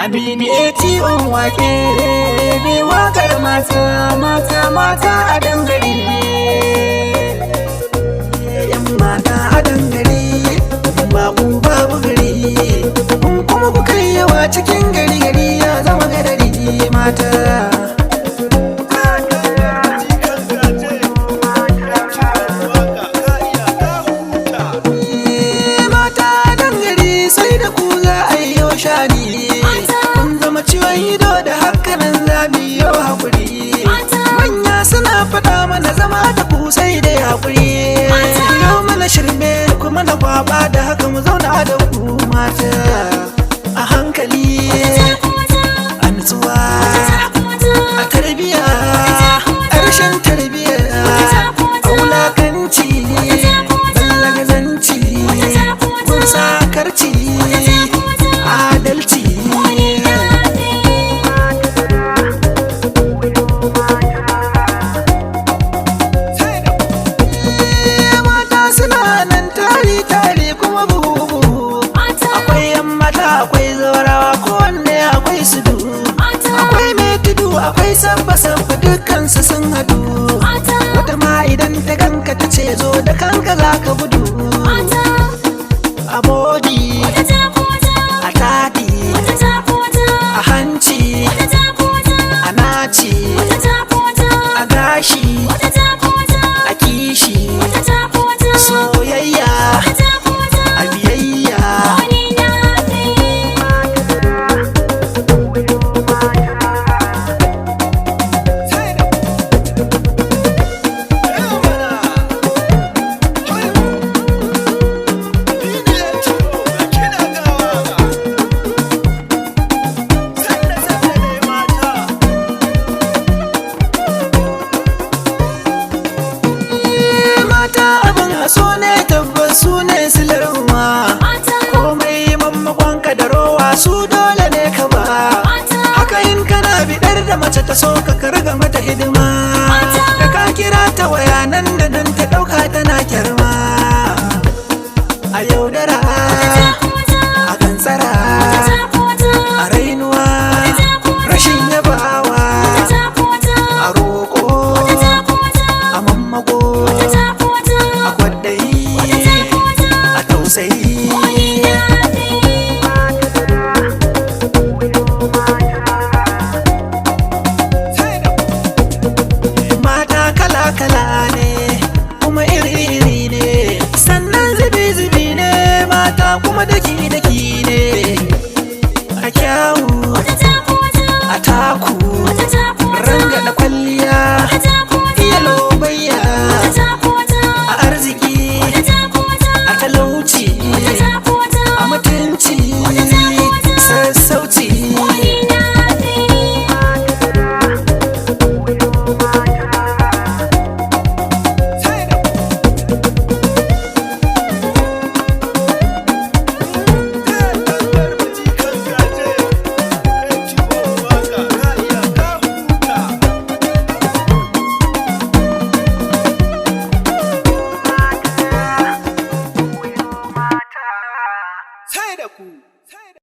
Amini ATO wake ne wakar mata mata mata a dangare yan mata a dangare babu gari kun kuma ku kai yawa cikin gari ya zama gadari mata faɗa mana zama da ku sai dai haƙuri yau mana shirme kuma da kwaba da haka mu zauna da ku mata a hankali a nutsuwa a tarbiya a rashin tarbiya a wulakanci ballagazanci kun sakarci adalci akwai sabba dukkansu sun hadu wata ma idan ta ganka ta ce zo da kanka za ka gudu a bodi a tadi a hanci a naci a gashi a kishi soyayya a biyayya so ne tabbas su ne silarwa komai mammakonka da rowa su dole ne ka ba haka in kana bidar da mace ta so ka